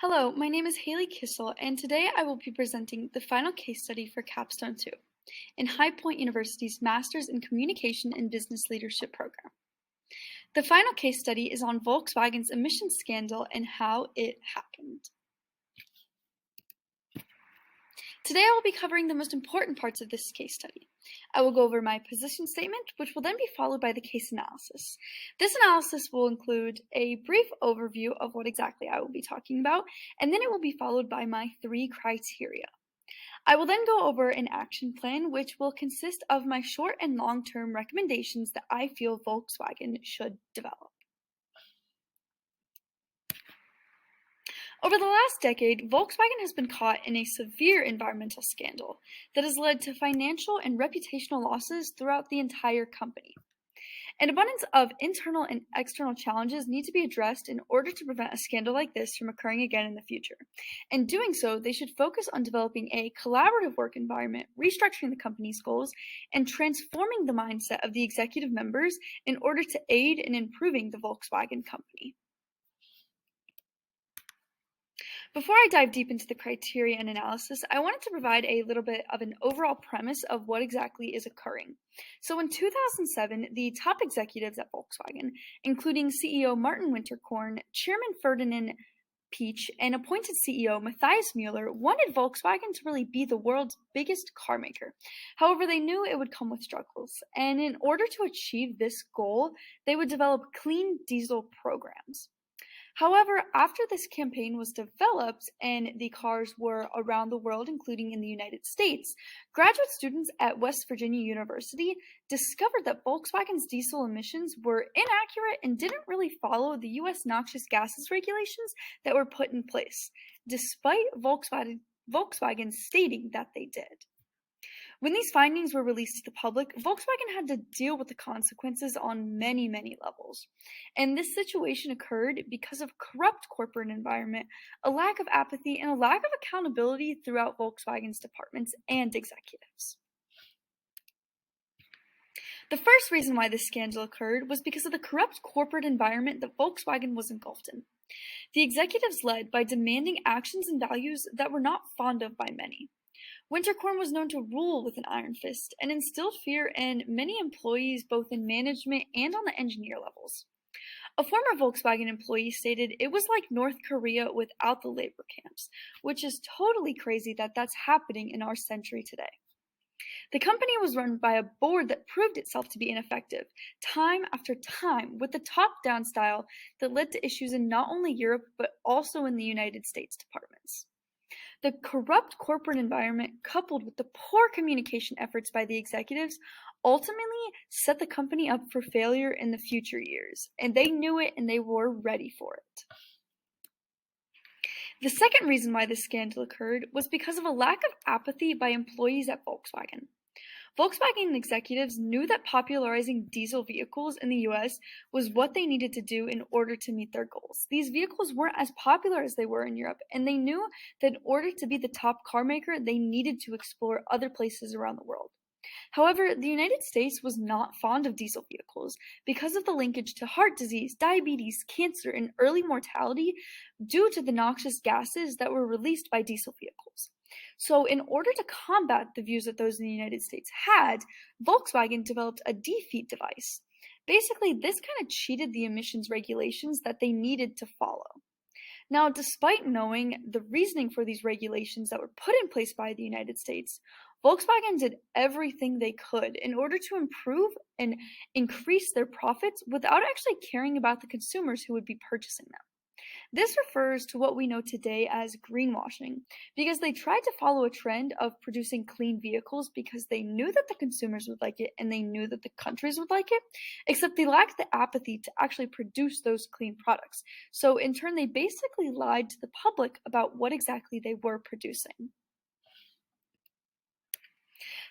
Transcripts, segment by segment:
Hello, my name is Haley Kissell, and today I will be presenting the final case study for Capstone 2 in High Point University's Masters in Communication and Business Leadership program. The final case study is on Volkswagen's emissions scandal and how it happened. Today I will be covering the most important parts of this case study. I will go over my position statement, which will then be followed by the case analysis. This analysis will include a brief overview of what exactly I will be talking about, and then it will be followed by my 3 criteria. I will then go over an action plan, which will consist of my short and long-term recommendations that I feel Volkswagen should develop. Over the last decade, Volkswagen has been caught in a severe environmental scandal that has led to financial and reputational losses throughout the entire company. An abundance of internal and external challenges need to be addressed in order to prevent a scandal like this from occurring again in the future. In doing so, they should focus on developing a collaborative work environment, restructuring the company's goals, and transforming the mindset of the executive members in order to aid in improving the Volkswagen company. Before I dive deep into the criteria and analysis, I wanted to provide a little bit of an overall premise of what exactly is occurring. So in 2007, the top executives at Volkswagen, including CEO Martin Winterkorn, Chairman Ferdinand Piëch, and appointed CEO Matthias Müller, wanted Volkswagen to really be the world's biggest car maker. However, they knew it would come with struggles, and in order to achieve this goal, they would develop clean diesel programs. However, after this campaign was developed and the cars were around the world, including in the United States, graduate students at West Virginia University discovered that Volkswagen's diesel emissions were inaccurate and didn't really follow the U.S. noxious gases regulations that were put in place, despite Volkswagen stating that they did. When these findings were released to the public, Volkswagen had to deal with the consequences on many levels. And this situation occurred because of corrupt corporate environment, a lack of apathy, and a lack of accountability throughout Volkswagen's departments and executives. The first reason why this scandal occurred was because of the corrupt corporate environment that Volkswagen was engulfed in. The executives led by demanding actions and values that were not fond of by many. Winterkorn was known to rule with an iron fist and instilled fear in many employees both in management and on the engineer levels. A former Volkswagen employee stated it was like North Korea without the labor camps, which is totally crazy that that's happening in our century today. The company was run by a board that proved itself to be ineffective, time after time, with the top-down style that led to issues in not only Europe but also in the United States departments. The corrupt corporate environment, coupled with the poor communication efforts by the executives, ultimately set the company up for failure in the future years, and they knew it and they were ready for it. The second reason why this scandal occurred was because of a lack of apathy by employees at Volkswagen. Volkswagen executives knew that popularizing diesel vehicles in the US was what they needed to do in order to meet their goals. These vehicles weren't as popular as they were in Europe, and they knew that in order to be the top car maker, they needed to explore other places around the world. However, the United States was not fond of diesel vehicles because of the linkage to heart disease, diabetes, cancer, and early mortality due to the noxious gases that were released by diesel vehicles. So in order to combat the views that those in the United States had, Volkswagen developed a defeat device. Basically, this kind of cheated the emissions regulations that they needed to follow. Now, despite knowing the reasoning for these regulations that were put in place by the United States, Volkswagen did everything they could in order to improve and increase their profits without actually caring about the consumers who would be purchasing them. This refers to what we know today as greenwashing, because they tried to follow a trend of producing clean vehicles because they knew that the consumers would like it and they knew that the countries would like it, except they lacked the apathy to actually produce those clean products. So in turn, they basically lied to the public about what exactly they were producing.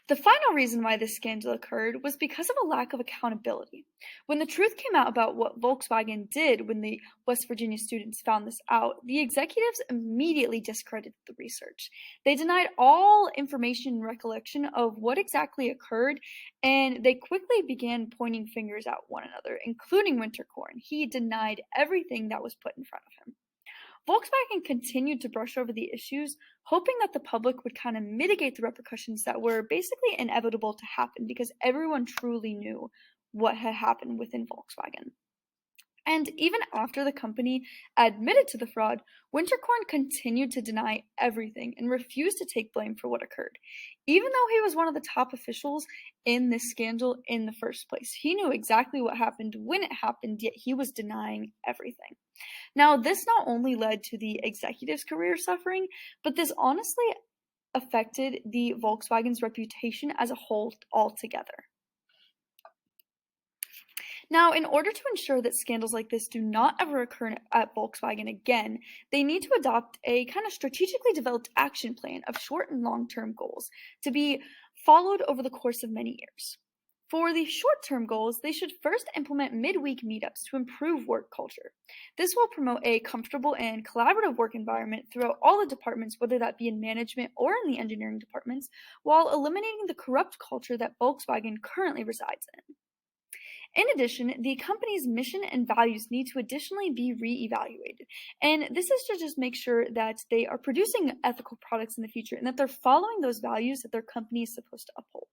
The final reason why this scandal occurred was because of a lack of accountability. When the truth came out about what Volkswagen did when the West Virginia students found this out, the executives immediately discredited the research. They denied all information and recollection of what exactly occurred, and they quickly began pointing fingers at one another, including Winterkorn. He denied everything that was put in front of him. Volkswagen continued to brush over the issues, hoping that the public would kind of mitigate the repercussions that were basically inevitable to happen because everyone truly knew what had happened within Volkswagen. And even after the company admitted to the fraud, Winterkorn continued to deny everything and refused to take blame for what occurred. Even though he was one of the top officials in this scandal in the first place, he knew exactly what happened when it happened, yet he was denying everything. Now, this not only led to the executive's career suffering, but this honestly affected the Volkswagen's reputation as a whole altogether. Now, in order to ensure that scandals like this do not ever occur at Volkswagen again, they need to adopt a kind of strategically developed action plan of short and long-term goals to be followed over the course of many years. For the short-term goals, they should first implement midweek meetups to improve work culture. This will promote a comfortable and collaborative work environment throughout all the departments, whether that be in management or in the engineering departments, while eliminating the corrupt culture that Volkswagen currently resides in. In addition, the company's mission and values need to additionally be re-evaluated. And this is to just make sure that they are producing ethical products in the future and that they're following those values that their company is supposed to uphold.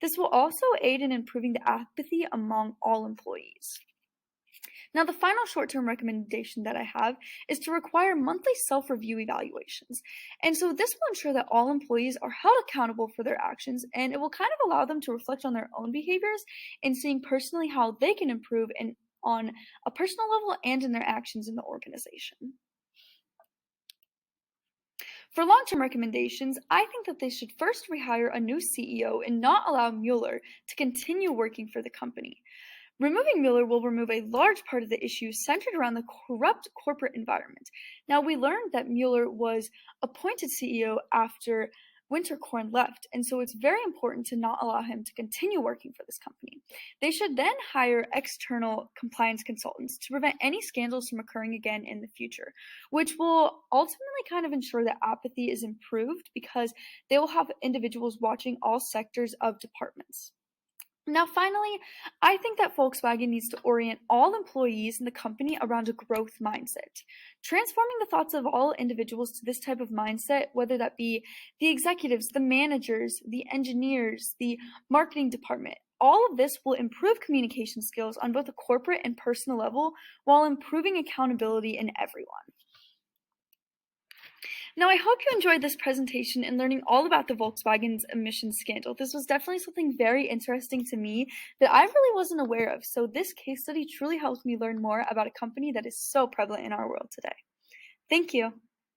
This will also aid in improving the apathy among all employees. Now, the final short-term recommendation that I have is to require monthly self-review evaluations. And so this will ensure that all employees are held accountable for their actions, and it will kind of allow them to reflect on their own behaviors and seeing personally how they can improve on a personal level and in their actions in the organization. For long-term recommendations, I think that they should first rehire a new CEO and not allow Mueller to continue working for the company. Removing Mueller will remove a large part of the issues centered around the corrupt corporate environment. Now, we learned that Mueller was appointed CEO after Winterkorn left, and so it's very important to not allow him to continue working for this company. They should then hire external compliance consultants to prevent any scandals from occurring again in the future, which will ultimately kind of ensure that apathy is improved because they will have individuals watching all sectors of departments. Now, finally, I think that Volkswagen needs to orient all employees in the company around a growth mindset. Transforming the thoughts of all individuals to this type of mindset, whether that be the executives, the managers, the engineers, the marketing department, all of this will improve communication skills on both a corporate and personal level while improving accountability in everyone. Now, I hope you enjoyed this presentation and learning all about the Volkswagen's emissions scandal. This was definitely something very interesting to me that I really wasn't aware of. So this case study truly helped me learn more about a company that is so prevalent in our world today. Thank you.